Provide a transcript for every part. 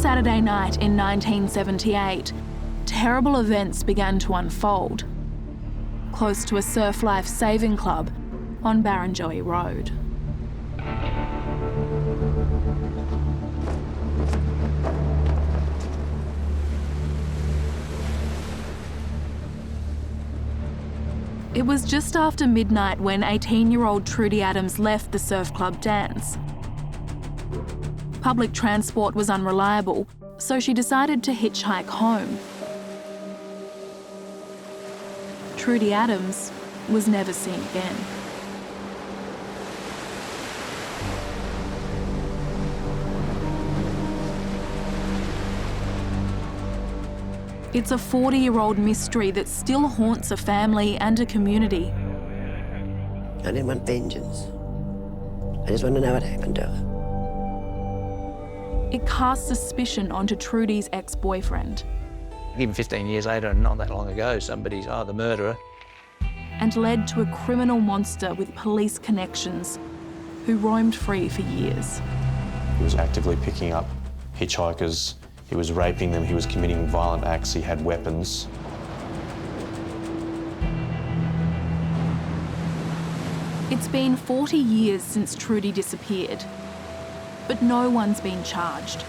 Saturday night in 1978, terrible events began to unfold close to a surf life saving club on Barrenjoey Road. It was just after midnight when 18-year-old Trudy Adams left the surf club dance. Public transport was unreliable, so she decided to hitchhike home. Trudy Adams was never seen again. It's a 40-year-old mystery that still haunts a family and a community. I didn't want vengeance. I just want to know what happened to her. It casts suspicion onto Trudy's ex-boyfriend. Even 15 years later, not that long ago, somebody's, the murderer. And led to a criminal monster with police connections who roamed free for years. He was actively picking up hitchhikers. He was raping them, he was committing violent acts, he had weapons. It's been 40 years since Trudy disappeared, but no one's been charged,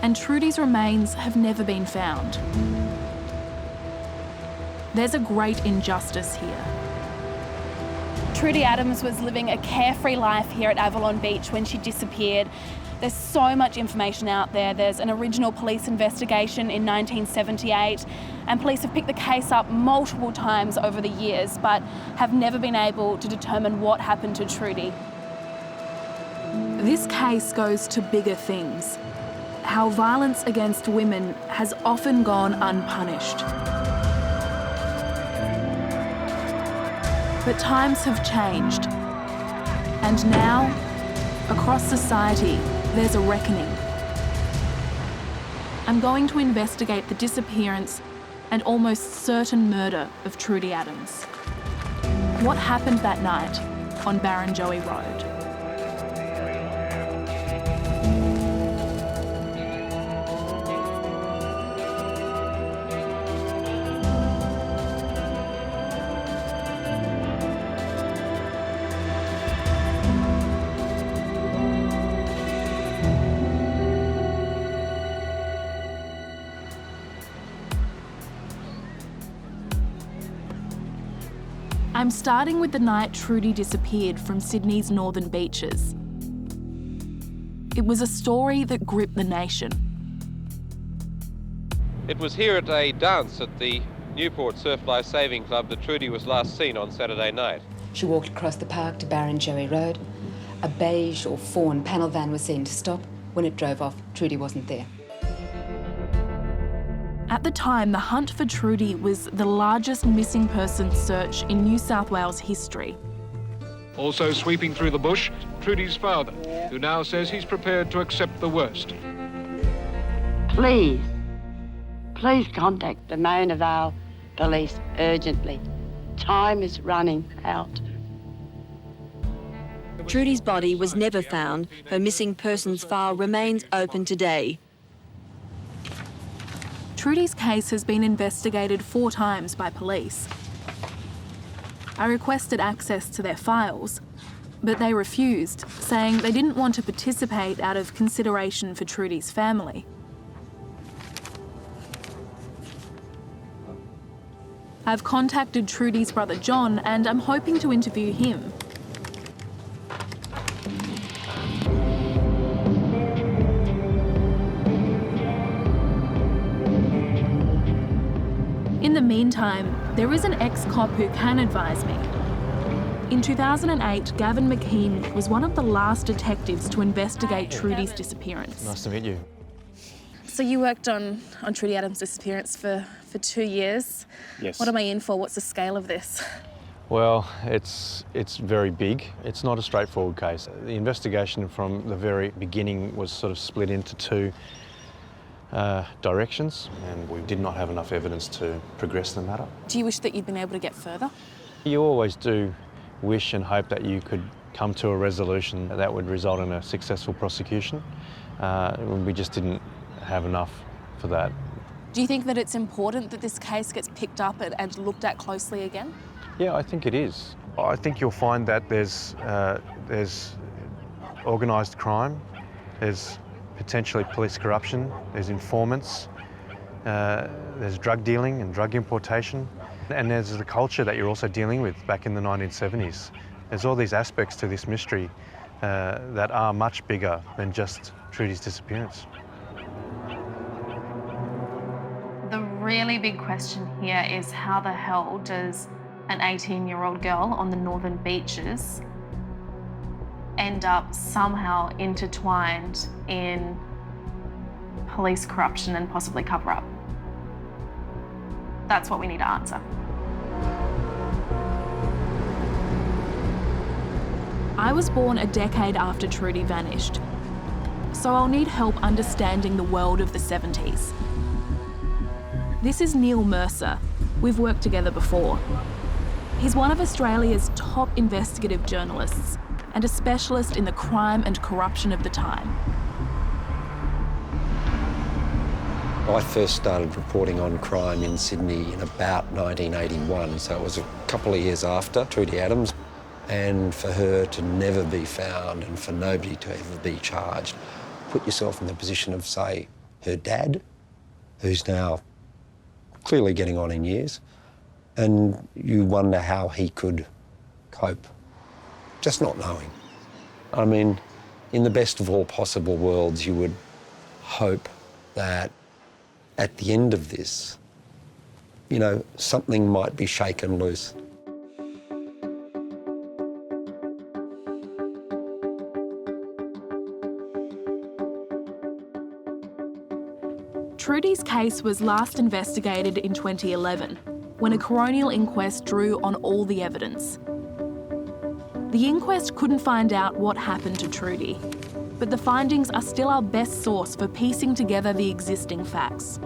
and Trudy's remains have never been found. There's a great injustice here. Trudy Adams was living a carefree life here at Avalon Beach when she disappeared. There's so much information out there. There's an original police investigation in 1978, and police have picked the case up multiple times over the years, but have never been able to determine what happened to Trudy. This case goes to bigger things. How violence against women has often gone unpunished. But times have changed. And now, across society, there's a reckoning. I'm going to investigate the disappearance and almost certain murder of Trudy Adams. What happened that night on Barrenjoey Road? I'm starting with the night Trudy disappeared from Sydney's northern beaches. It was a story that gripped the nation. It was here at a dance at the Newport Surf Life Saving Club that Trudy was last seen on Saturday night. She walked across the park to Barrenjoey Road. A beige or fawn panel van was seen to stop. When it drove off, Trudy wasn't there. At the time, the hunt for Trudy was the largest missing person search in New South Wales history. Also sweeping through the bush, Trudy's father, who now says he's prepared to accept the worst. Please contact the Mona Vale Police urgently. Time is running out. Trudy's body was never found. Her missing persons file remains open today. Trudy's case has been investigated 4 times by police. I requested access to their files, but they refused, saying they didn't want to participate out of consideration for Trudy's family. I've contacted Trudy's brother John, and I'm hoping to interview him. In the meantime, there is an ex-cop who can advise me. In 2008, Gavin McKean was one of the last detectives to investigate Trudy's disappearance. Nice to meet you. So you worked on Trudy Adams' disappearance for 2 years. Yes. What am I in for? What's the scale of this? Well, it's very big. It's not a straightforward case. The investigation from the very beginning was sort of split into 2 directions, and we did not have enough evidence to progress the matter. Do you wish that you'd been able to get further? You always do wish and hope that you could come to a resolution that would result in a successful prosecution. We just didn't have enough for that. Do you think that it's important that this case gets picked up and looked at closely again? Yeah, I think it is. I think you'll find that there's organised crime, there's potentially police corruption, there's informants, there's drug dealing and drug importation, and there's the culture that you're also dealing with back in the 1970s. There's all these aspects to this mystery that are much bigger than just Trudy's disappearance. The really big question here is how the hell does an 18-year-old girl on the northern beaches end up somehow intertwined in police corruption and possibly cover-up? That's what we need to answer. I was born a decade after Trudy vanished, so I'll need help understanding the world of the 70s. This is Neil Mercer. We've worked together before. He's one of Australia's top investigative journalists and a specialist in the crime and corruption of the time. I first started reporting on crime in Sydney in about 1981, so it was a couple of years after Trudie Adams. And for her to never be found and for nobody to ever be charged, put yourself in the position of, say, her dad, who's now clearly getting on in years, and you wonder how he could cope, just not knowing. I mean, in the best of all possible worlds, you would hope that at the end of this, you know, something might be shaken loose. Trudy's case was last investigated in 2011, when a coronial inquest drew on all the evidence. The inquest couldn't find out what happened to Trudy, but the findings are still our best source for piecing together the existing facts.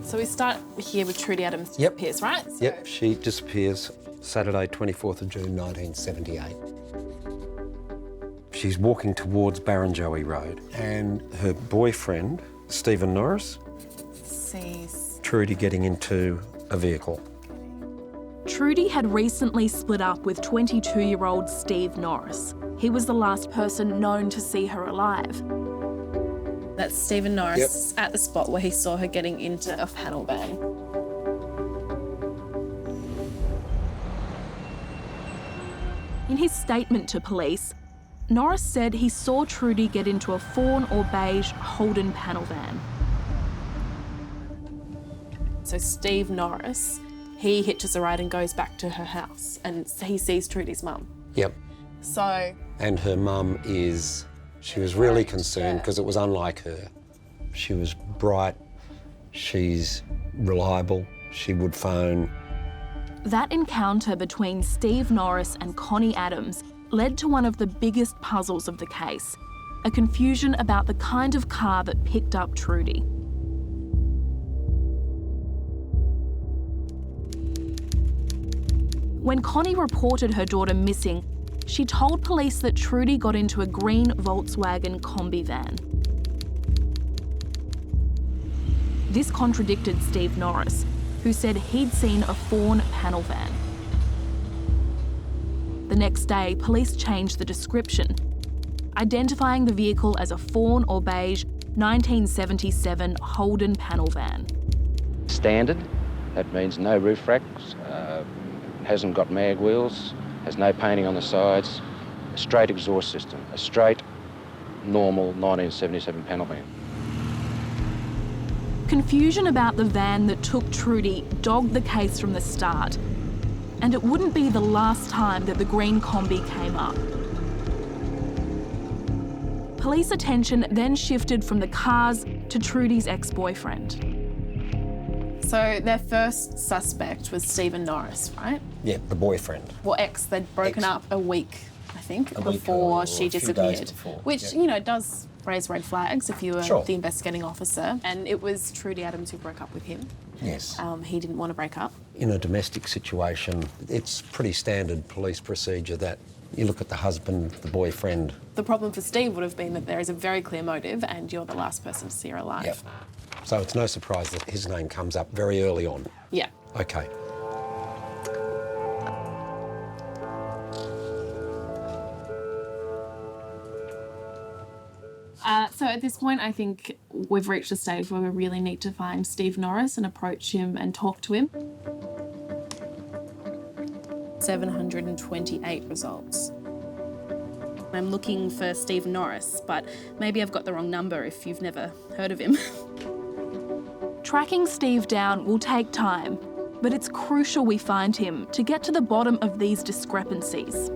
So we start here with Trudy Adams disappears, right? So... Yep, she disappears Saturday, 24th of June, 1978. She's walking towards Barrenjoey Road, and her boyfriend, Stephen Norris, sees Trudy getting into a vehicle. Trudy had recently split up with 22-year-old Steve Norris. He was the last person known to see her alive. That's Stephen Norris at the spot where he saw her getting into a panel van. In his statement to police, Norris said he saw Trudy get into a fawn or beige Holden panel van. So Steve Norris, he hitches a ride and goes back to her house and he sees Trudy's mum. Yep. So... And her mum is... She was really concerned because it was unlike her. She was bright, she's reliable, she would phone. That encounter between Steve Norris and Connie Adams led to one of the biggest puzzles of the case, a confusion about the kind of car that picked up Trudy. When Connie reported her daughter missing, she told police that Trudy got into a green Volkswagen combi van. This contradicted Steve Norris, who said he'd seen a fawn panel van. The next day, police changed the description, identifying the vehicle as a fawn or beige 1977 Holden panel van. Standard, that means no roof racks, hasn't got mag wheels, has no painting on the sides, a straight exhaust system, a straight, normal 1977 panel van. Confusion about the van that took Trudy dogged the case from the start, and it wouldn't be the last time that the green combi came up. Police attention then shifted from the cars to Trudy's ex-boyfriend. So their first suspect was Stephen Norris, right? Yeah, the boyfriend. Well, they'd broken up a week, I think, before she disappeared. Which, you know, does raise red flags if you were the investigating officer. And it was Trudy Adams who broke up with him. Yes. He didn't want to break up. In a domestic situation, it's pretty standard police procedure that you look at the husband, the boyfriend. The problem for Steve would have been that there is a very clear motive and you're the last person to see her alive. Yep. So it's no surprise that his name comes up very early on. Yeah. Okay. So at this point, I think we've reached a stage where we really need to find Steve Norris and approach him and talk to him. 728 results. I'm looking for Steve Norris, but maybe I've got the wrong number if you've never heard of him. Tracking Steve down will take time, but it's crucial we find him to get to the bottom of these discrepancies.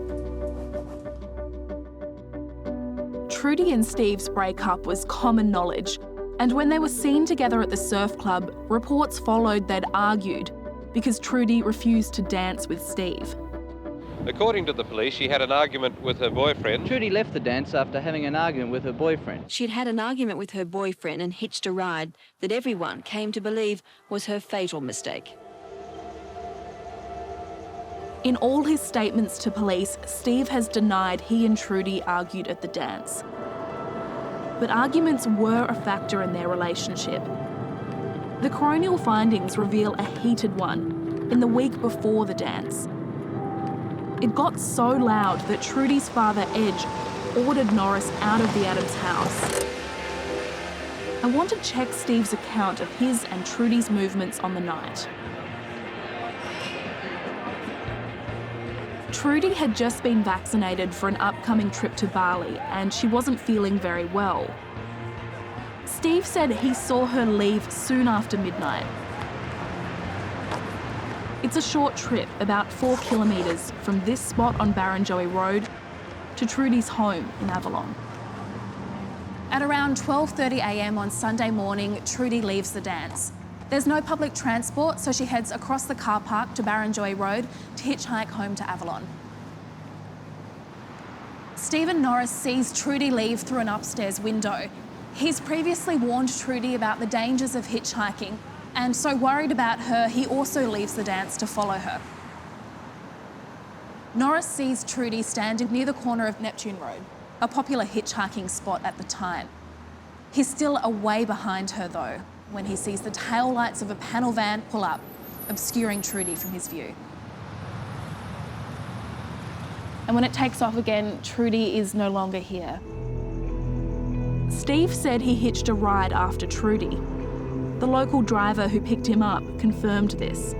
Trudy and Steve's breakup was common knowledge, and when they were seen together at the surf club, reports followed they'd argued because Trudy refused to dance with Steve. According to the police, she had an argument with her boyfriend. Trudy left the dance after having an argument with her boyfriend. She'd had an argument with her boyfriend and hitched a ride that everyone came to believe was her fatal mistake. In all his statements to police, Steve has denied he and Trudy argued at the dance. But arguments were a factor in their relationship. The coronial findings reveal a heated one in the week before the dance. It got so loud that Trudy's father, Edge, ordered Norris out of the Adams house. I want to check Steve's account of his and Trudy's movements on the night. Trudy had just been vaccinated for an upcoming trip to Bali and she wasn't feeling very well. Steve said he saw her leave soon after midnight. It's a short trip, about 4 kilometres from this spot on Barrenjoey Road to Trudy's home in Avalon. At around 12:30 a.m. on Sunday morning, Trudy leaves the dance. There's no public transport, so she heads across the car park to Barrenjoey Road to hitchhike home to Avalon. Stephen Norris sees Trudy leave through an upstairs window. He's previously warned Trudy about the dangers of hitchhiking, and so worried about her, he also leaves the dance to follow her. Norris sees Trudy standing near the corner of Neptune Road, a popular hitchhiking spot at the time. He's still away behind her though, when he sees the taillights of a panel van pull up, obscuring Trudy from his view. And when it takes off again, Trudy is no longer here. Steve said he hitched a ride after Trudy. The local driver who picked him up confirmed this.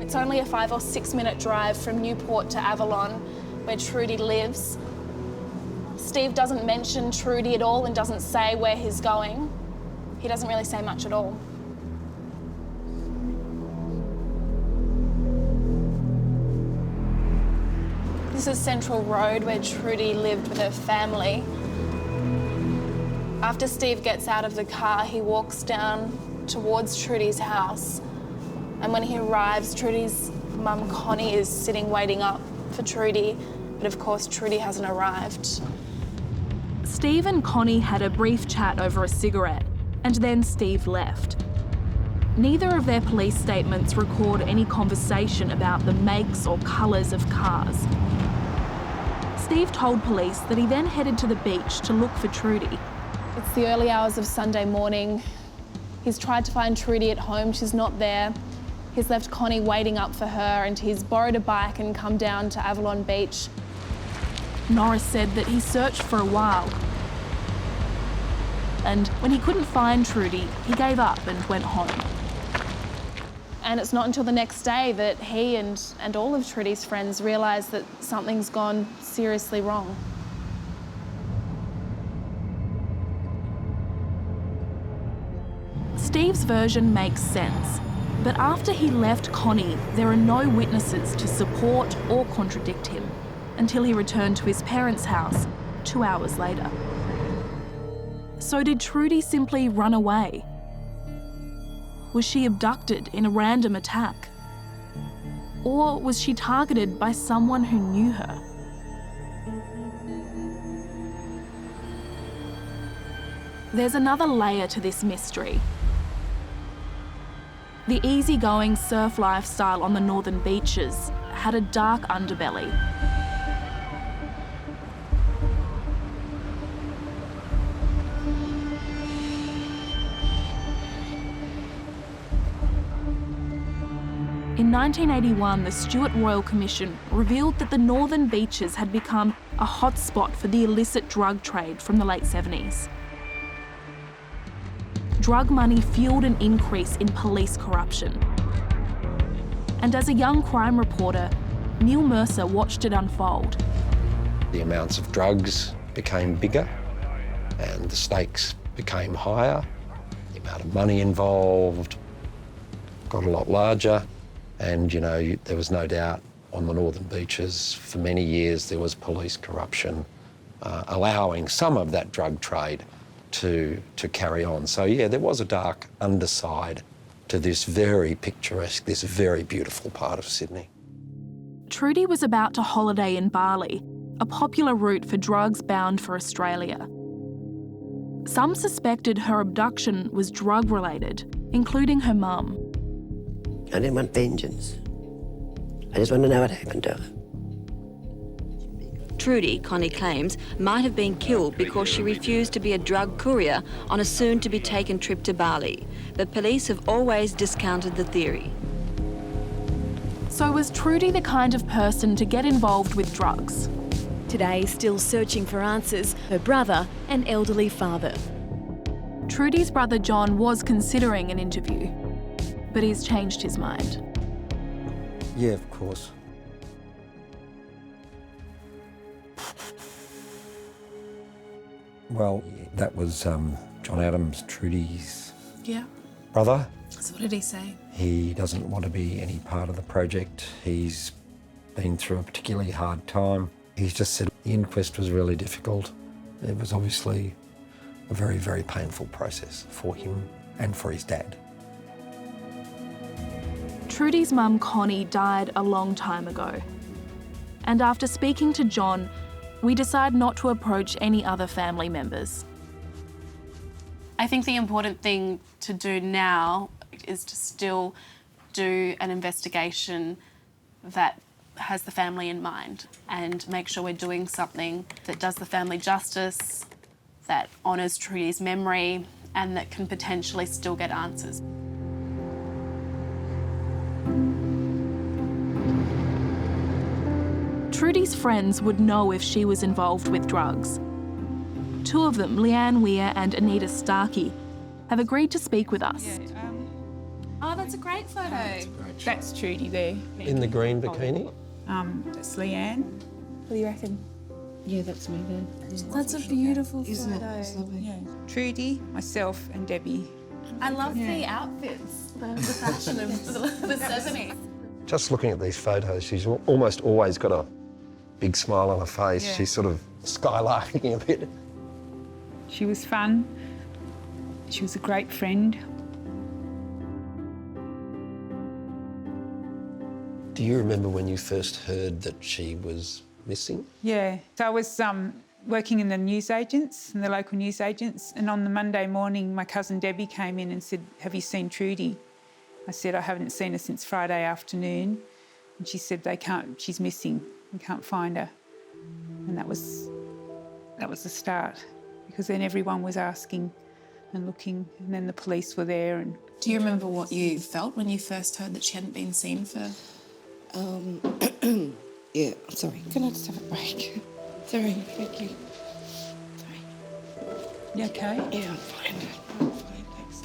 It's only a 5 or 6 minute drive from Newport to Avalon, where Trudy lives. Steve doesn't mention Trudy at all and doesn't say where he's going. He doesn't really say much at all. This is Central Road, where Trudy lived with her family. After Steve gets out of the car, he walks down towards Trudy's house. And when he arrives, Trudy's mum, Connie, is sitting waiting up for Trudy. But of course, Trudy hasn't arrived. Steve and Connie had a brief chat over a cigarette, and then Steve left. Neither of their police statements record any conversation about the makes or colours of cars. Steve told police that he then headed to the beach to look for Trudy. It's the early hours of Sunday morning. He's tried to find Trudy at home, she's not there. He's left Connie waiting up for her and he's borrowed a bike and come down to Avalon Beach. Norris said that he searched for a while. And when he couldn't find Trudy, he gave up and went home. And it's not until the next day that he and all of Trudies' friends realise that something's gone seriously wrong. Steve's version makes sense, but after he left Connie, there are no witnesses to support or contradict him until he returned to his parents' house 2 hours later. So did Trudy simply run away? Was she abducted in a random attack? Or was she targeted by someone who knew her? There's another layer to this mystery. The easygoing surf lifestyle on the northern beaches had a dark underbelly. In 1981, the Stuart Royal Commission revealed that the northern beaches had become a hotspot for the illicit drug trade from the late 70s. Drug money fueled an increase in police corruption. And as a young crime reporter, Neil Mercer watched it unfold. The amounts of drugs became bigger and the stakes became higher. The amount of money involved got a lot larger. And, you know, there was no doubt on the northern beaches for many years there was police corruption, allowing some of that drug trade to carry on. So, yeah, there was a dark underside to this very picturesque, this very beautiful part of Sydney. Trudy was about to holiday in Bali, a popular route for drugs bound for Australia. Some suspected her abduction was drug-related, including her mum. I didn't want vengeance. I just wanted to know what happened to her. Trudy, Connie claims, might have been killed because she refused to be a drug courier on a soon-to-be-taken trip to Bali. But police have always discounted the theory. So was Trudy the kind of person to get involved with drugs? Today, still searching for answers, her brother and elderly father. Trudy's brother John was considering an interview, but he's changed his mind. Yeah, of course. Well, that was John Adams, Trudy's brother. So what did he say? He doesn't want to be any part of the project. He's been through a particularly hard time. He's just said the inquest was really difficult. It was obviously a very, very painful process for him and for his dad. Trudy's mum, Connie, died a long time ago. And after speaking to John, we decide not to approach any other family members. I think the important thing to do now is to still do an investigation that has the family in mind and make sure we're doing something that does the family justice, that honours Trudy's memory, and that can potentially still get answers. Trudies Friends would know if she was involved with drugs. Two of them, Leanne Weir and Anita Starkey, have agreed to speak with us. Oh, that's a great photo. That's Trudy there. In the green bikini? That's Leanne. What do you reckon? Yeah, that's me there. That's a beautiful Isn't it? photo. It's lovely. Yeah. Trudy, myself and Debbie. I love the outfits, the fashion of the 70s. Just looking at these photos, she's almost always got a big smile on her face. Yeah. She's sort of skylarking a bit. She was fun. She was a great friend. Do you remember when you first heard that she was missing? Yeah. So I was working in the newsagents, in the local newsagents, and on the Monday morning, my cousin Debbie came in and said, "Have you seen Trudy?" I said, "I haven't seen her since Friday afternoon." And she said, she's missing. We can't find her. And that was the start, because then everyone was asking and looking, and then the police were there. And Do you remember what you felt when you first heard that she hadn't been seen for? Yeah, sorry. Can I just have a break? Sorry, thank you. Sorry. You okay? Yeah, I'm fine. I'm fine, thanks.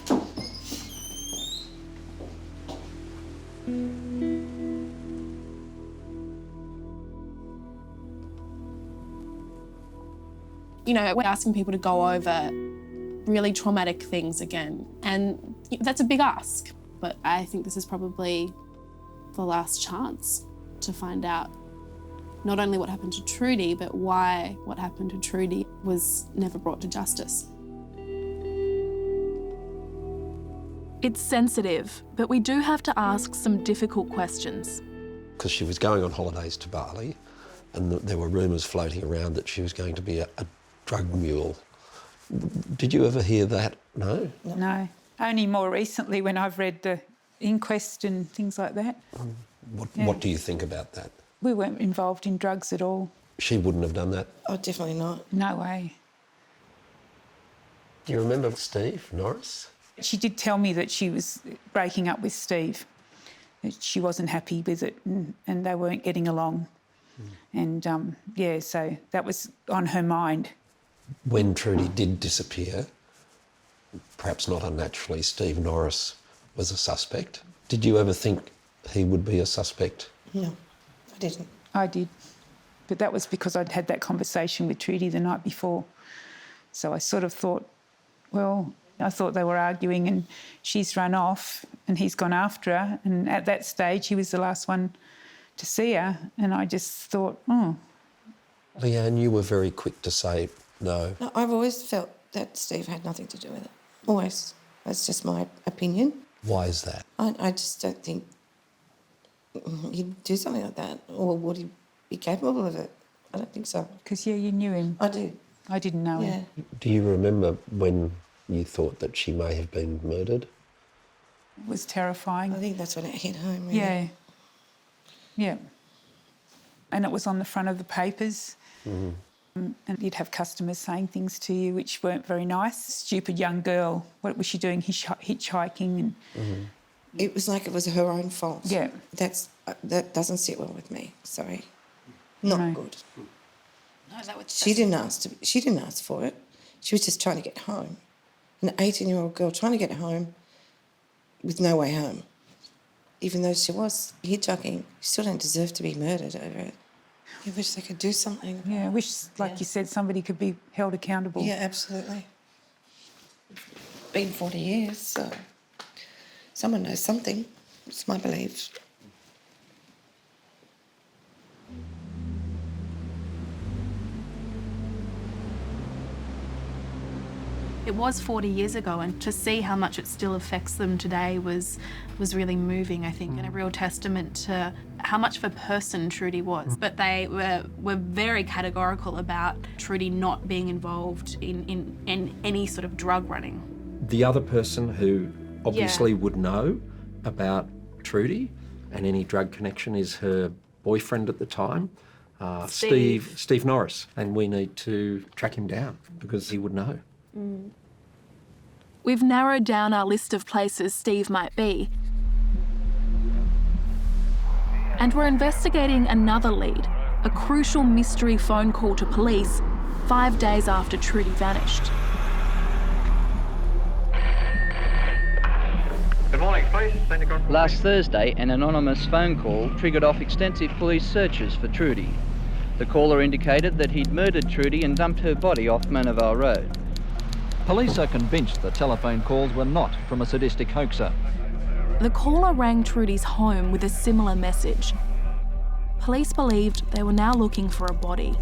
You know, we're asking people to go over really traumatic things again, and that's a big ask. But I think this is probably the last chance to find out not only what happened to Trudy, but why what happened to Trudy was never brought to justice. It's sensitive, but we do have to ask some difficult questions. Because she was going on holidays to Bali, and there were rumours floating around that she was going to be a drug mule. Did you ever hear that? No? No. Only more recently when I've read the inquest and things like that. What do you think about that? We weren't involved in drugs at all. She wouldn't have done that? Oh, definitely not. No way. Do you remember Steve, Norris? She did tell me that she was breaking up with Steve, that she wasn't happy with it and they weren't getting along. And, so that was on her mind. When Trudy did disappear, perhaps not unnaturally, Steve Norris was a suspect. Did you ever think he would be a suspect? No, I didn't. I did. But that was because I'd had that conversation with Trudy the night before. So I sort of thought, well, I thought they were arguing and she's run off and he's gone after her. And at that stage, he was the last one to see her. And I just thought, Leanne, you were very quick to say no. No, I've always felt that Steve had nothing to do with it. Always. That's just my opinion. Why is that? I just don't think he'd do something like that, or would he be capable of it? I don't think so. Because, you knew him. I do. I didn't know him. Do you remember when you thought that she may have been murdered? It was terrifying. I think that's when it hit home, really. Yeah. Yeah. And it was on the front of the papers. Mm-hmm. And you'd have customers saying things to you which weren't very nice. Stupid young girl. What was she doing? Hitchhiking and... Mm-hmm. It was like it was her own fault. Yeah. That doesn't sit well with me. Sorry. Not good. No, She didn't ask for it. She was just trying to get home. An 18-year-old girl trying to get home with no way home. Even though she was hitchhiking, she still don't deserve to be murdered over it. I wish they could do something. Yeah, I wish, like you said, somebody could be held accountable. Yeah, absolutely. It's been 40 years, so someone knows something. It's my belief. It was 40 years ago, and to see how much it still affects them today was really moving, I think, and a real testament to how much of a person Trudy was. But they were very categorical about Trudy not being involved in any sort of drug running. The other person who obviously would know about Trudy and any drug connection is her boyfriend at the time, Steve Norris, and we need to track him down because he would know. We've narrowed down our list of places Steve might be, and we're investigating another lead, a crucial mystery phone call to police 5 days after Trudy vanished. Good morning, police. Last Thursday, an anonymous phone call triggered off extensive police searches for Trudy. The caller indicated that he'd murdered Trudy and dumped her body off Barrenjoey Road. Police are convinced the telephone calls were not from a sadistic hoaxer. The caller rang Trudy's home with a similar message. Police believed they were now looking for a body.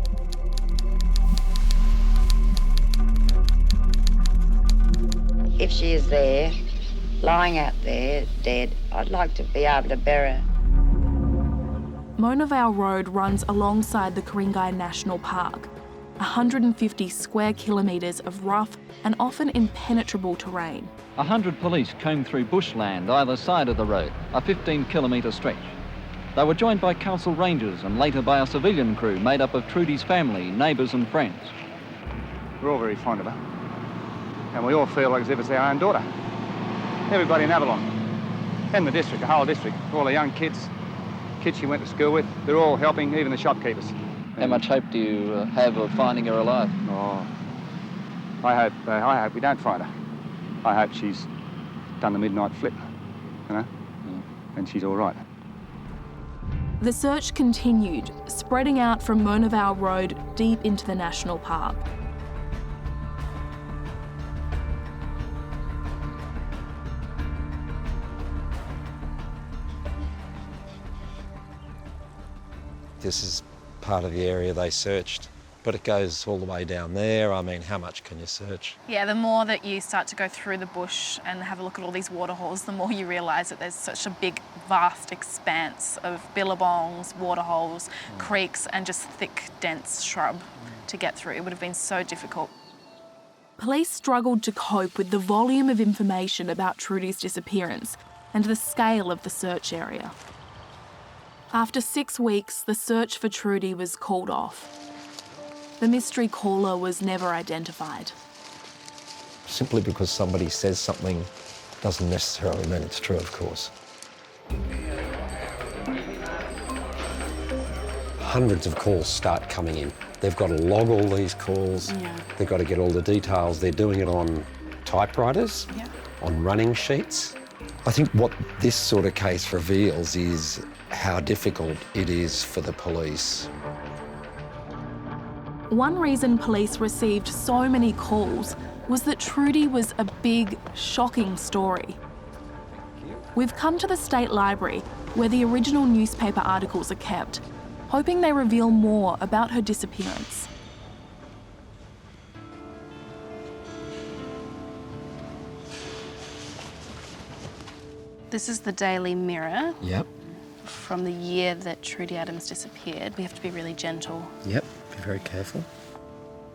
If she is there, lying out there, dead, I'd like to be able to bury her. Barrenjoey Road runs alongside the Ku-ring-gai National Park, 150 square kilometres of rough and often impenetrable terrain. 100 police combed through bushland either side of the road, a 15-kilometre stretch. They were joined by council rangers and later by a civilian crew made up of Trudy's family, neighbours and friends. We're all very fond of her, and we all feel like as if it's our own daughter. Everybody in Avalon, and the district, the whole district, all the young kids she went to school with, they're all helping, even the shopkeepers. How much hope do you have of finding her alive? Oh, I hope we don't find her. I hope she's done the midnight flip, you know, and she's all right. The search continued, spreading out from Barrenjoey Road deep into the national park. This is part of the area they searched, but it goes all the way down there. I mean, how much can you search? Yeah, the more that you start to go through the bush and have a look at all these waterholes, the more you realise that there's such a big, vast expanse of billabongs, waterholes, creeks and just thick, dense shrub to get through. It would have been so difficult. Police struggled to cope with the volume of information about Trudy's disappearance and the scale of the search area. After 6 weeks, the search for Trudy was called off. The mystery caller was never identified. Simply because somebody says something doesn't necessarily mean it's true, of course. Hundreds of calls start coming in. They've got to log all these calls. They've got to get all the details. They're doing it on typewriters, on running sheets. I think what this sort of case reveals is how difficult it is for the police. One reason police received so many calls was that Trudy was a big, shocking story. We've come to the State Library, where the original newspaper articles are kept, hoping they reveal more about her disappearance. This is the Daily Mirror. Yep. From the year that Trudy Adams disappeared. We have to be really gentle. Yep, be very careful.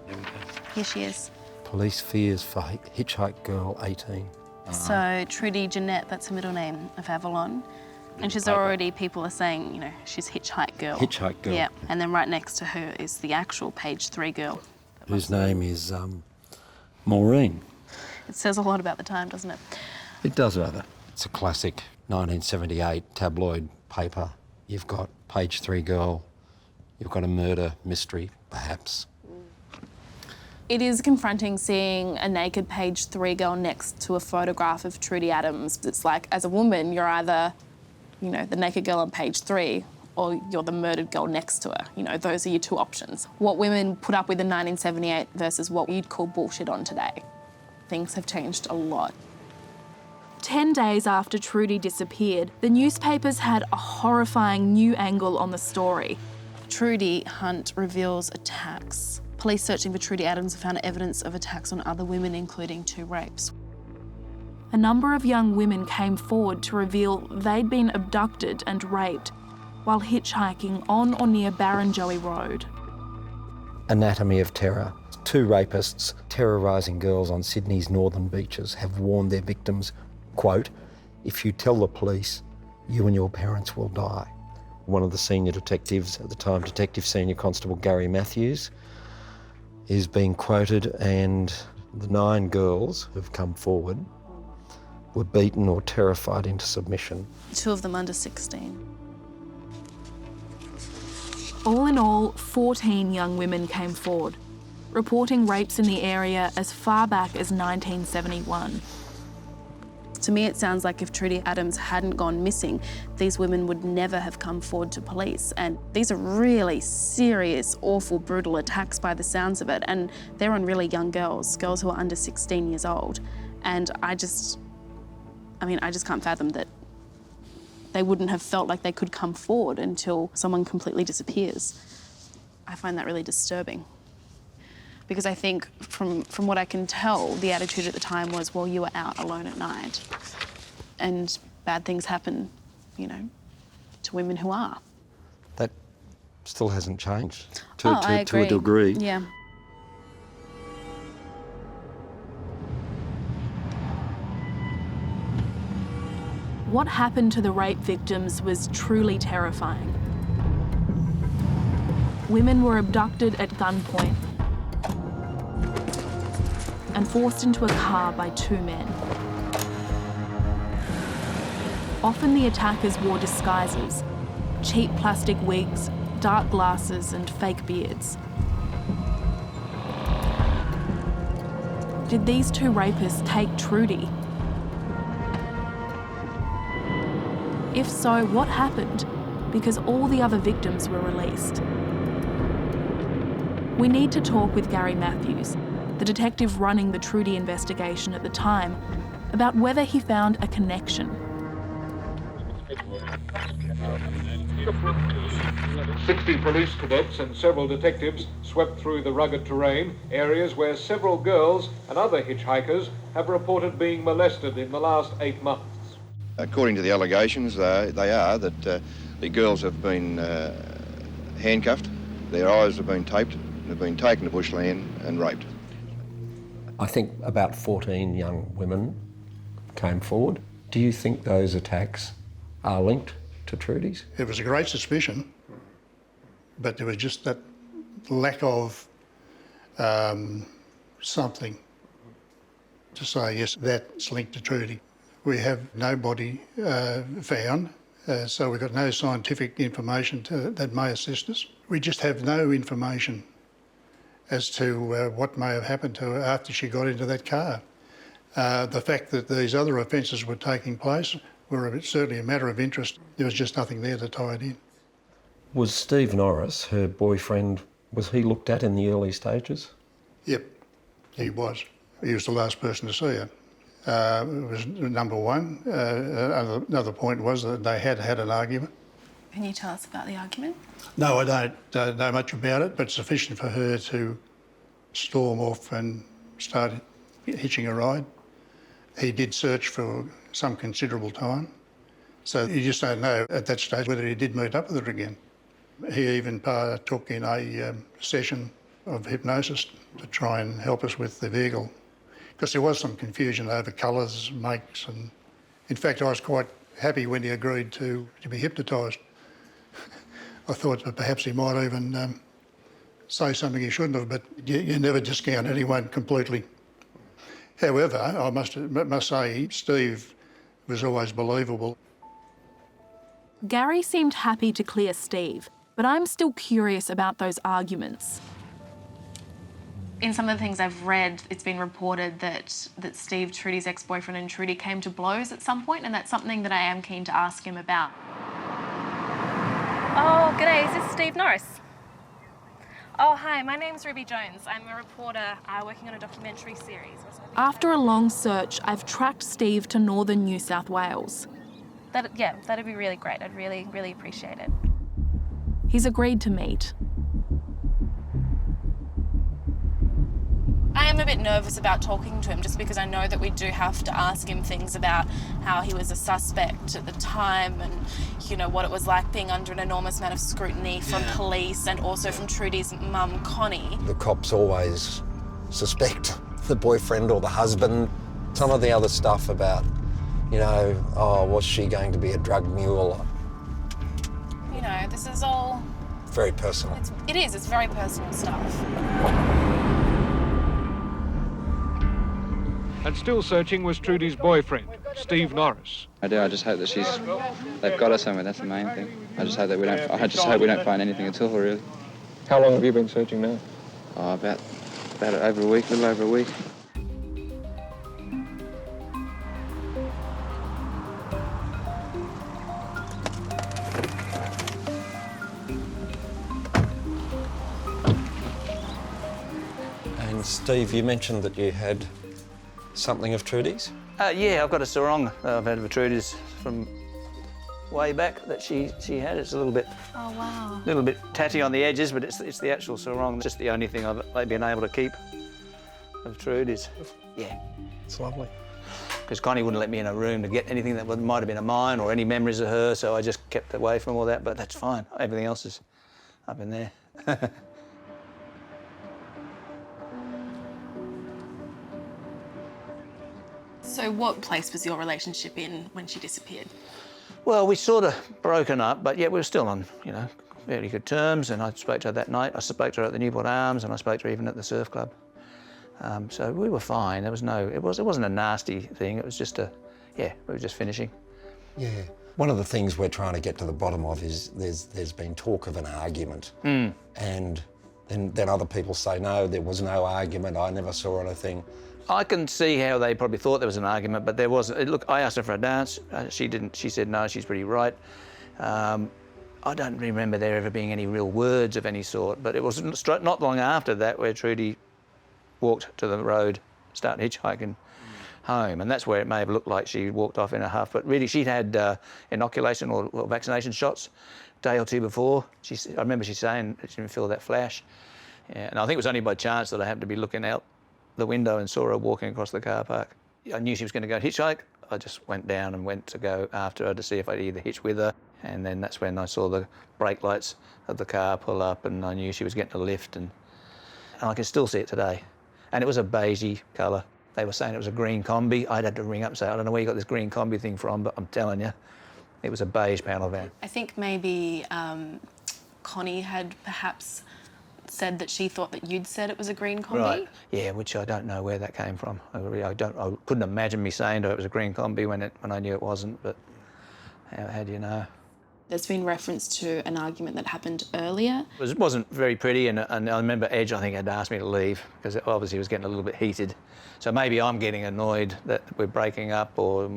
There we go. Here she is. Police fears for hitchhike girl 18. So Trudy Jeanette, that's her middle name, of Avalon. And she's already, people are saying, you know, she's Hitchhike Girl. Hitchhike Girl. Yeah, and then right next to her is the actual page 3 girl. Whose name is Maureen. It says a lot about the time, doesn't it? It does, rather. It's a classic 1978 tabloid paper. You've got page 3 girl, you've got a murder mystery, perhaps. It is confronting seeing a naked page 3 girl next to a photograph of Trudy Adams. It's like, as a woman, you're either, you know, the naked girl on page 3 or you're the murdered girl next to her. You know, those are your two options. What women put up with in 1978 versus what you'd call bullshit on today. Things have changed a lot. 10 days after Trudy disappeared, the newspapers had a horrifying new angle on the story. Trudy hunt reveals attacks. Police searching for Trudy Adams have found evidence of attacks on other women, including 2 rapes. A number of young women came forward to reveal they'd been abducted and raped while hitchhiking on or near Barrenjoey Road. Anatomy of terror. 2 rapists terrorising girls on Sydney's northern beaches have warned their victims, quote, "If you tell the police, you and your parents will die." One of the senior detectives at the time, Detective Senior Constable Gary Matthews, is being quoted, and the 9 girls who've come forward were beaten or terrified into submission. 2 of them under 16. All in all, 14 young women came forward, reporting rapes in the area as far back as 1971. To me, it sounds like if Trudy Adams hadn't gone missing, these women would never have come forward to police. And these are really serious, awful, brutal attacks by the sounds of it. And they're on really young girls who are under 16 years old. And I just can't fathom that they wouldn't have felt like they could come forward until someone completely disappears. I find that really disturbing. Because I think from what I can tell, the attitude at the time was, well, you were out alone at night. And bad things happen, you know, to women who are. That still hasn't changed I agree. to a degree. Yeah. What happened to the rape victims was truly terrifying. Women were abducted at gunpoint and forced into a car by 2 men. Often the attackers wore disguises, cheap plastic wigs, dark glasses and fake beards. Did these 2 rapists take Trudy? If so, what happened? Because all the other victims were released. We need to talk with Gary Matthews, the detective running the Trudy investigation at the time, about whether he found a connection. 60 police cadets and several detectives swept through the rugged terrain, areas where several girls and other hitchhikers have reported being molested in the last 8 months. According to the allegations, they are that the girls have been handcuffed, their eyes have been taped, and have been taken to bushland and raped. I think about 14 young women came forward, Do you think those attacks are linked to Trudies? It was a great suspicion, but there was just that lack of something to say, yes, that's linked to Trudy. We have nobody found, so we've got no scientific information that may assist us. We just have no information as to what may have happened to her after she got into that car. The fact that these other offences were taking place were certainly a matter of interest. There was just nothing there to tie it in. Was Steve Norris, her boyfriend, was he looked at in the early stages? Yep, he was. He was the last person to see her. It was number one. Another point was that they had had an argument. Can you tell us about the argument? No, I don't know much about it, but sufficient for her to storm off and start hitching a ride. He did search for some considerable time, so you just don't know at that stage whether he did meet up with her again. He even partook in a session of hypnosis to try and help us with the vehicle, because there was some confusion over colours, makes, and in fact I was quite happy when he agreed to be hypnotised. I thought that perhaps he might even say something he shouldn't have, but you never discount anyone completely. However, I must say Steve was always believable. Gary seemed happy to clear Steve, but I'm still curious about those arguments. In some of the things I've read, it's been reported that Steve, Trudy's ex-boyfriend, and Trudy came to blows at some point, and that's something that I am keen to ask him about. Oh, g'day, is this Steve Norris? Oh, hi, my name's Ruby Jones. I'm a reporter working on a documentary series. After a long search, I've tracked Steve to northern New South Wales. That'd be really great. I'd really, really appreciate it. He's agreed to meet. I am a bit nervous about talking to him just because I know that we do have to ask him things about how he was a suspect at the time and, you know, what it was like being under an enormous amount of scrutiny from police and also from Trudy's mum, Connie. The cops always suspect the boyfriend or the husband. Some of the other stuff about, you know, oh, was she going to be a drug mule? You know, this is all... Very personal. It's very personal stuff. And still searching was Trudy's boyfriend, Steve Norris. I do. I just hope that they've got her somewhere. That's the main thing. I just hope that we don't find anything at all, really. How long have you been searching now? Oh, about over a week, a little over a week. And Steve, you mentioned that you had something of Trudy's? Yeah, I've got a sarong I've had of Trudies from way back that she had. It's a little bit, tatty on the edges, but it's the actual sarong. It's just the only thing I've been able to keep of Trudies. Yeah. It's lovely. Because Connie wouldn't let me in a room to get anything that might have been of mine or any memories of her, so I just kept away from all that, but that's fine. Everything else is up in there. So what place was your relationship in when she disappeared? Well, we sort of broken up, but yeah, we were still on, you know, fairly good terms, and I spoke to her that night. I spoke to her at the Newport Arms, and I spoke to her even at the surf club. So we were fine. There was it wasn't a nasty thing. It was just we were just finishing. Yeah. One of the things we're trying to get to the bottom of is there's been talk of an argument, and then other people say, no, there was no argument. I never saw anything. I can see how they probably thought there was an argument, but there wasn't. Look, I asked her for a dance. She didn't. She said no. She's pretty right. I don't remember there ever being any real words of any sort. But it was not long after that where Trudy walked to the road, started hitchhiking home, and that's where it may have looked like she walked off in a huff. But really, she'd had inoculation or vaccination shots a day or two before. I remember she saying that she didn't feel that flash. Yeah, and I think it was only by chance that I happened to be looking out the window and saw her walking across the car park. I knew she was going to go hitchhike. I just went down and went to go after her to see if I'd either hitch with her. And then that's when I saw the brake lights of the car pull up, and I knew she was getting a lift, and I can still see it today. And it was a beigey colour. They were saying it was a green combi. I'd had to ring up and say, I don't know where you got this green combi thing from, but I'm telling you, it was a beige panel van. I think maybe Connie had perhaps said that she thought that you'd said it was a green combi. Right, yeah, which I don't know where that came from. I couldn't imagine me saying to her it was a green combi when I knew it wasn't, but how do you know? There's been reference to an argument that happened earlier. It wasn't very pretty, and I remember Edge, I think, had asked me to leave because it obviously was getting a little bit heated. So maybe I'm getting annoyed that we're breaking up, or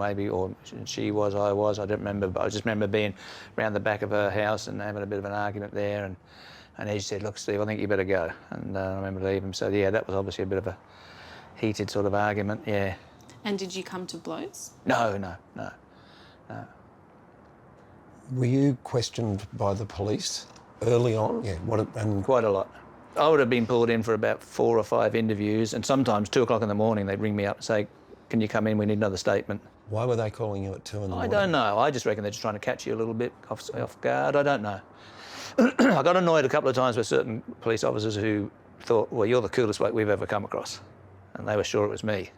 she was, I was, I don't remember, but I just remember being around the back of her house and having a bit of an argument there, and Edge said, look, Steve, I think you better go. And I remember leaving. So, yeah, that was obviously a bit of a heated sort of argument, yeah. And did you come to blows? No. Were you questioned by the police early on? Yeah, quite a lot. I would have been pulled in for about 4 or 5 interviews, and sometimes 2 o'clock in the morning they'd ring me up and say, can you come in, we need another statement. Why were they calling you at 2 in the morning? I don't know. I just reckon they're just trying to catch you a little bit off guard. I don't know. I got annoyed a couple of times with certain police officers who thought, well, you're the coolest bloke we've ever come across. And they were sure it was me.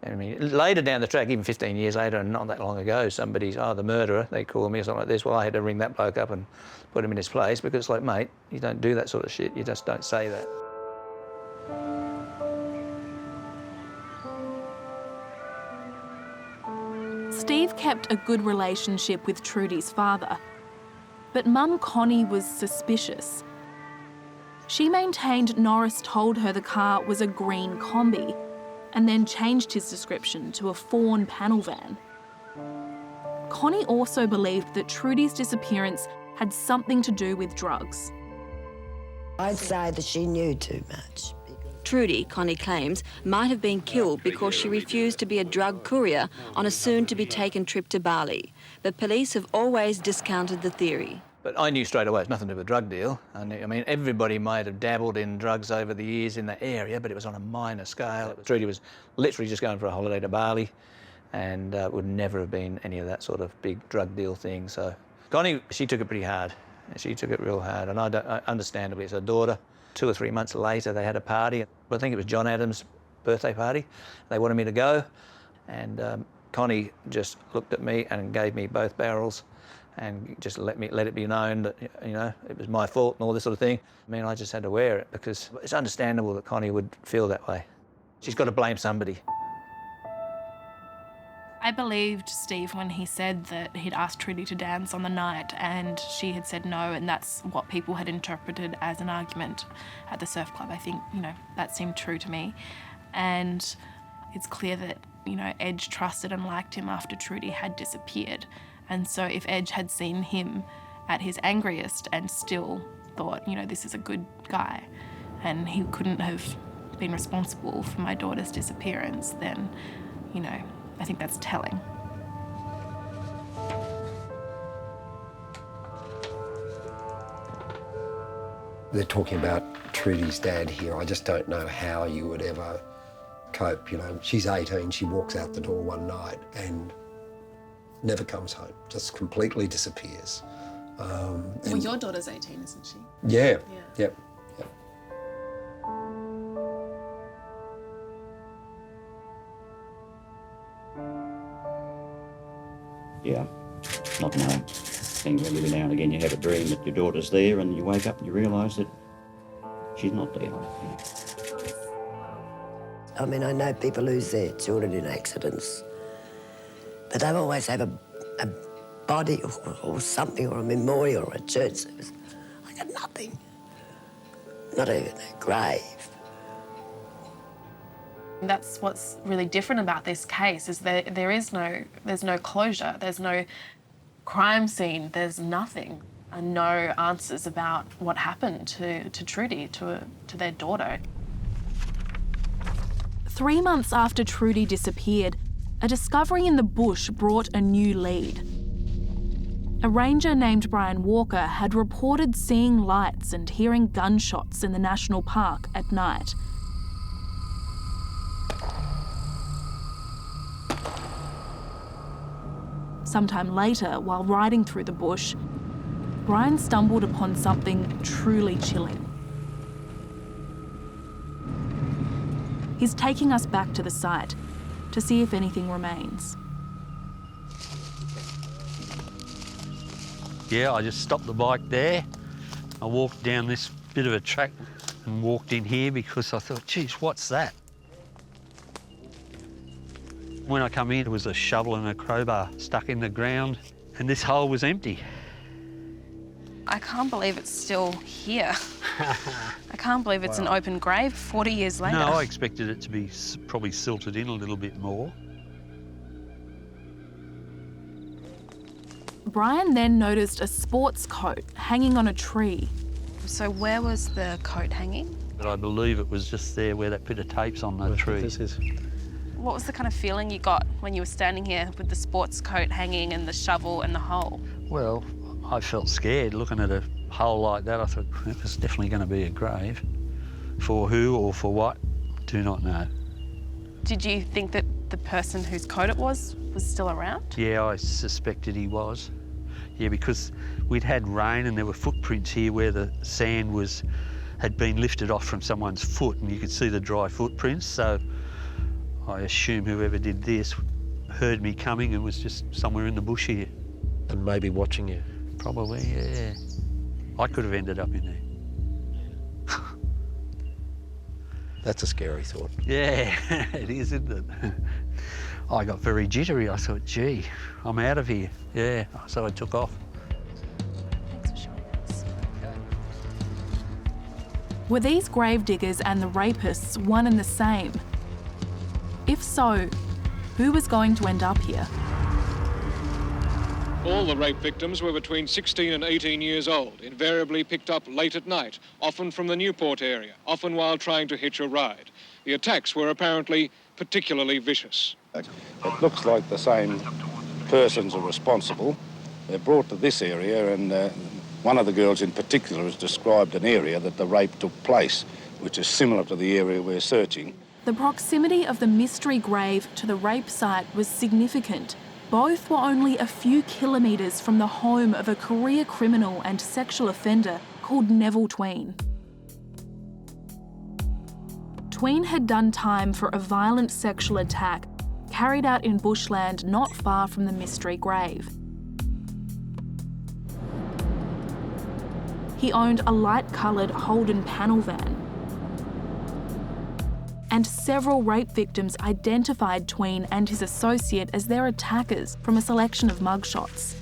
I mean, later down the track, even 15 years later, and not that long ago, somebody's, the murderer, they call me or something like this. Well, I had to ring that bloke up and put him in his place because it's like, mate, you don't do that sort of shit. You just don't say that. Steve kept a good relationship with Trudy's father, but Mum Connie was suspicious. She maintained Norris told her the car was a green combi, and then changed his description to a fawn panel van. Connie also believed that Trudy's disappearance had something to do with drugs. I'd say that she knew too much. Trudy, Connie claims, might have been killed because she refused to be a drug courier on a soon-to-be-taken trip to Bali. But police have always discounted the theory. But I knew straight away it's nothing to do with a drug deal. I mean, everybody might have dabbled in drugs over the years in that area, but it was on a minor scale. Trudy was literally just going for a holiday to Bali, and would never have been any of that sort of big drug deal thing. So Connie, she took it pretty hard. She took it real hard, and understandably, it's her daughter. 2 or 3 months later, they had a party. I think it was John Adams' birthday party. They wanted me to go, and Connie just looked at me and gave me both barrels and just let it be known that, you know, it was my fault and all this sort of thing. I mean, I just had to wear it because it's understandable that Connie would feel that way. She's got to blame somebody. I believed Steve when he said that he'd asked Trudy to dance on the night and she had said no, and that's what people had interpreted as an argument at the surf club. I think, you know, that seemed true to me. And it's clear that, you know, Edge trusted and liked him after Trudy had disappeared. And so if Edge had seen him at his angriest and still thought, you know, this is a good guy and he couldn't have been responsible for my daughter's disappearance, then, you know, I think that's telling. They're talking about Trudy's dad here. I just don't know how you would ever cope. You know, she's 18, she walks out the door one night and never comes home, just completely disappears. Well, your daughter's 18, isn't she? Yeah. Yep. Yeah, not knowing. Things like every now and again you have a dream that your daughter's there and you wake up and you realise that she's not there. I mean, I know people lose their children in accidents, but they always have a body or something, or a memorial or a church service. I got nothing. Not even a grave. That's what's really different about this case, is that there's no closure, there's no crime scene, there's nothing, and no answers about what happened to Trudy, to their daughter. 3 months after Trudy disappeared, a discovery in the bush brought a new lead. A ranger named Brian Walker had reported seeing lights and hearing gunshots in the national park at night. Sometime later, while riding through the bush, Brian stumbled upon something truly chilling. He's taking us back to the site to see if anything remains. Yeah, I just stopped the bike there. I walked down this bit of a track and walked in here because I thought, geez, what's that? When I come in, there was a shovel and a crowbar stuck in the ground, and this hole was empty. I can't believe it's still here. I can't believe it's an open grave 40 years later. No, I expected it to be probably silted in a little bit more. Brian then noticed a sports coat hanging on a tree. So where was the coat hanging? But I believe it was just there where that bit of tape's on the tree. This is. What was the kind of feeling you got when you were standing here with the sports coat hanging and the shovel and the hole? Well, I felt scared looking at a hole like that. I thought, it was definitely going to be a grave. For who or for what, do not know. Did you think that the person whose coat it was still around? Yeah, I suspected he was. Yeah, because we'd had rain and there were footprints here where the sand had been lifted off from someone's foot and you could see the dry footprints. So I assume whoever did this heard me coming and was just somewhere in the bush here. And maybe watching you. Probably, yeah. I could have ended up in there. That's a scary thought. Yeah, it is, isn't it? I got very jittery. I thought, gee, I'm out of here. Yeah, so I took off. Thanks for showing us. Were these gravediggers and the rapists one and the same? If so, who was going to end up here? All the rape victims were between 16 and 18 years old, invariably picked up late at night, often from the Newport area, often while trying to hitch a ride. The attacks were apparently particularly vicious. It looks like the same persons are responsible. They're brought to this area, and one of the girls in particular has described an area that the rape took place, which is similar to the area we're searching. The proximity of the mystery grave to the rape site was significant. Both were only a few kilometres from the home of a career criminal and sexual offender called Neville Tween. Tween had done time for a violent sexual attack carried out in bushland not far from the mystery grave. He owned a light-coloured Holden panel van. And several rape victims identified Tween and his associate as their attackers from a selection of mugshots.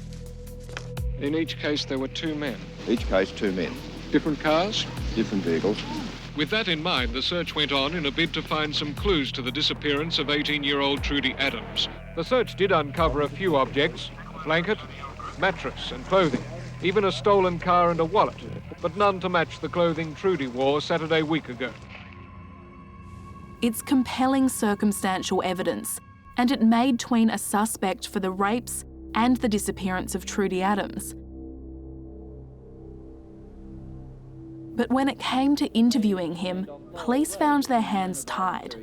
In each case, there were two men. Each case, two men. Different cars? Different vehicles. With that in mind, the search went on in a bid to find some clues to the disappearance of 18-year-old Trudy Adams. The search did uncover a few objects: a blanket, mattress and clothing, even a stolen car and a wallet, but none to match the clothing Trudy wore Saturday week ago. It's compelling circumstantial evidence, and it made Tween a suspect for the rapes and the disappearance of Trudy Adams. But when it came to interviewing him, police found their hands tied.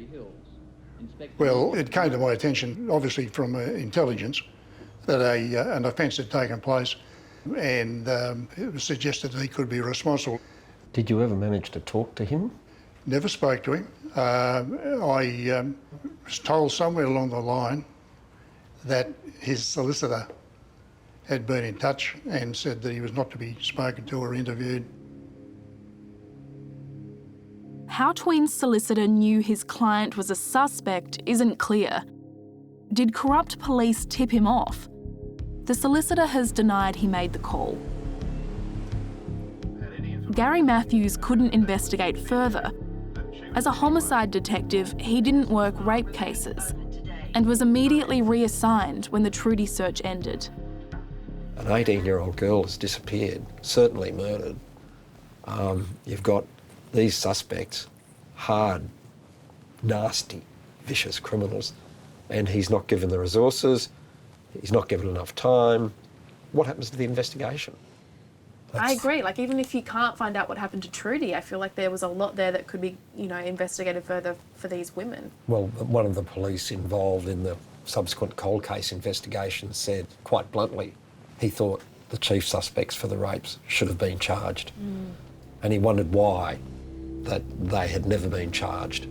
Well, it came to my attention, obviously from intelligence, that an offence had taken place, and it was suggested that he could be responsible. Did you ever manage to talk to him? Never spoke to him. I was told somewhere along the line that his solicitor had been in touch and said that he was not to be spoken to or interviewed. How Tween's solicitor knew his client was a suspect isn't clear. Did corrupt police tip him off? The solicitor has denied he made the call. Gary Matthews couldn't investigate further. As a homicide detective, he didn't work rape cases and was immediately reassigned when the Trudy search ended. An 18-year-old girl has disappeared, certainly murdered. You've got these suspects, hard, nasty, vicious criminals, and he's not given the resources, he's not given enough time. What happens to the investigation? I agree. Like, even if you can't find out what happened to Trudy, I feel like there was a lot there that could be, investigated further for these women. Well, one of the police involved in the subsequent cold case investigation said, quite bluntly, he thought the chief suspects for the rapes should have been charged. And he wondered why that they had never been charged.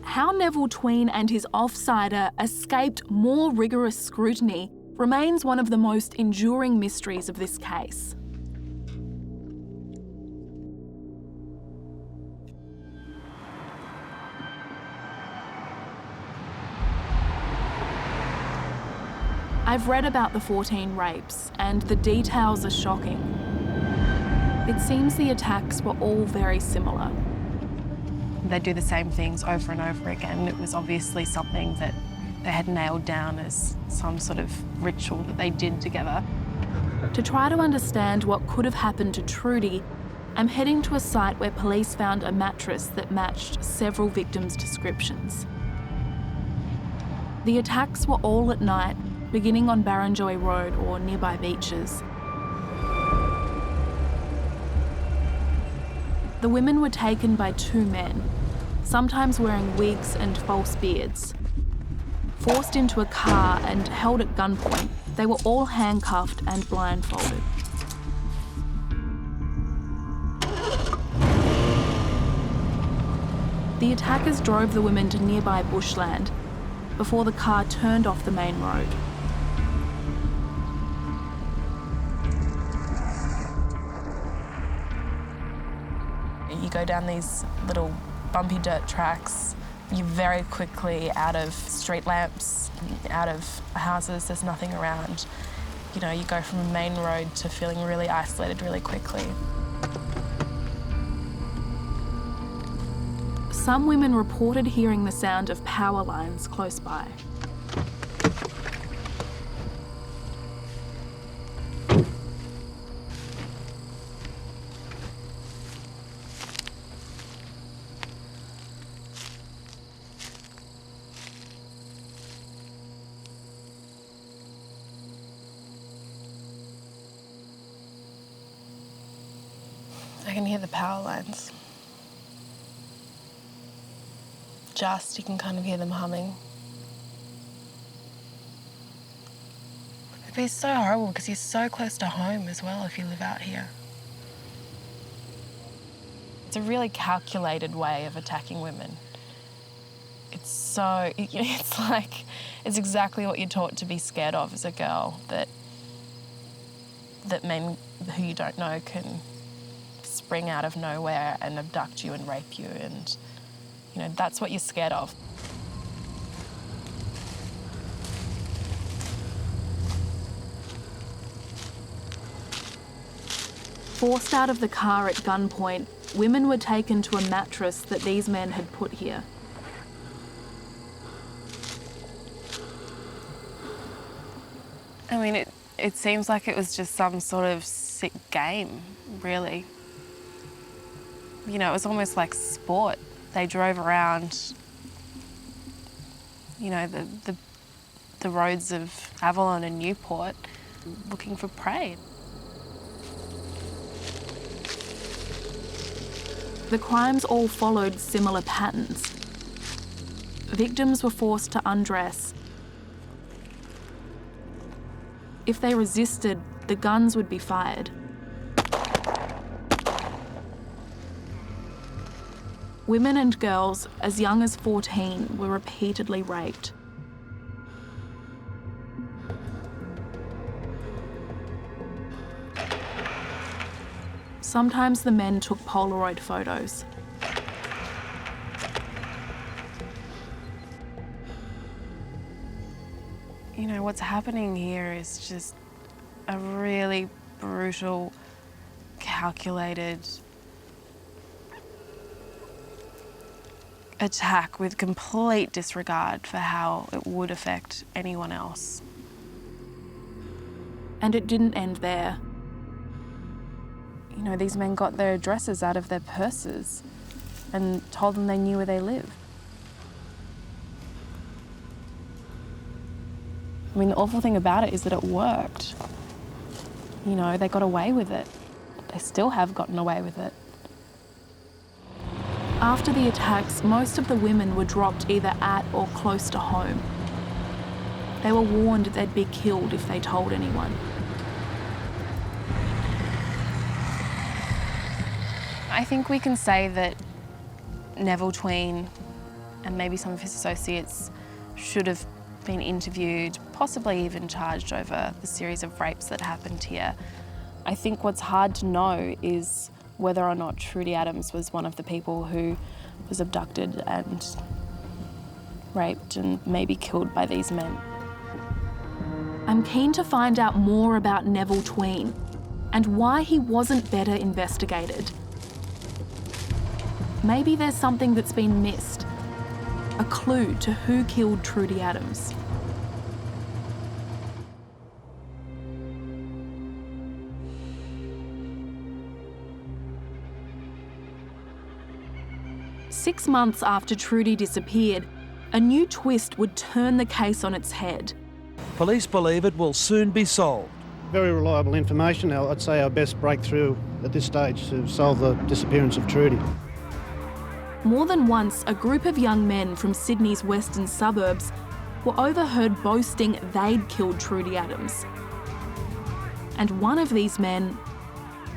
How Neville Tween and his offsider escaped more rigorous scrutiny remains one of the most enduring mysteries of this case. I've read about the 14 rapes, and the details are shocking. It seems the attacks were all very similar. They'd do the same things over and over again. It was obviously something that they had nailed down as some sort of ritual that they did together. To try to understand what could have happened to Trudy, I'm heading to a site where police found a mattress that matched several victims' descriptions. The attacks were all at night, beginning on Barrenjoey Road or nearby beaches. The women were taken by two men, sometimes wearing wigs and false beards. Forced into a car and held at gunpoint, they were all handcuffed and blindfolded. The attackers drove the women to nearby bushland before the car turned off the main road. You go down these little bumpy dirt tracks, you're very quickly out of street lamps, out of houses, there's nothing around. You know, you go from a main road to feeling really isolated really quickly. Some women reported hearing the sound of power lines close by. I can hear the power lines. You can kind of hear them humming. It'd be so horrible because you're so close to home as well if you live out here. It's a really calculated way of attacking women. It's exactly what you're taught to be scared of as a girl, that men who you don't know can spring out of nowhere and abduct you and rape you, and that's what you're scared of. Forced out of the car at gunpoint, women were taken to a mattress that these men had put here. I mean, it seems like it was just some sort of sick game, really. It was almost like sport. They drove around, the roads of Avalon and Newport looking for prey. The crimes all followed similar patterns. Victims were forced to undress. If they resisted, the guns would be fired. Women and girls as young as 14 were repeatedly raped. Sometimes the men took Polaroid photos. What's happening here is just a really brutal, calculated attack with complete disregard for how it would affect anyone else. And it didn't end there. These men got their addresses out of their purses and told them they knew where they lived. I mean, the awful thing about it is that it worked. They got away with it. They still have gotten away with it. After the attacks, most of the women were dropped either at or close to home. They were warned they'd be killed if they told anyone. I think we can say that Neville Tween and maybe some of his associates should have been interviewed, possibly even charged over the series of rapes that happened here. I think what's hard to know is whether or not Trudy Adams was one of the people who was abducted and raped and maybe killed by these men. I'm keen to find out more about Neville Tween and why he wasn't better investigated. Maybe there's something that's been missed, a clue to who killed Trudy Adams. Six months after Trudy disappeared, a new twist would turn the case on its head. Police believe it will soon be solved. Very reliable information. I'd say our best breakthrough at this stage to solve the disappearance of Trudy. More than once, a group of young men from Sydney's western suburbs were overheard boasting they'd killed Trudy Adams. And one of these men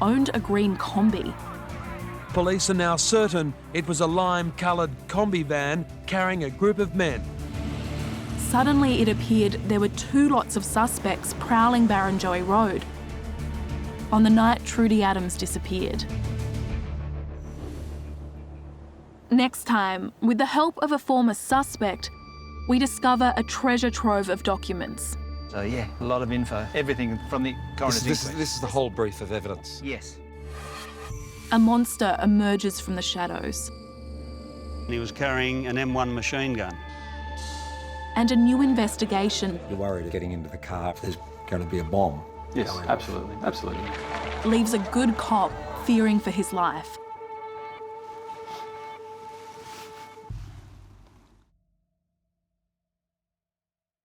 owned a green Kombi. Police are now certain it was a lime-coloured Kombi van carrying a group of men. Suddenly it appeared there were two lots of suspects prowling Barrenjoey Road on the night Trudy Adams disappeared. Next time, with the help of a former suspect, we discover a treasure trove of documents. So yeah, a lot of info, everything from the coroner's inquest. This is the whole brief of evidence. Yes. A monster emerges from the shadows. He was carrying an M1 machine gun. And a new investigation You're worried getting into the car if there's going to be a bomb. Yes, absolutely, absolutely. leaves a good cop fearing for his life.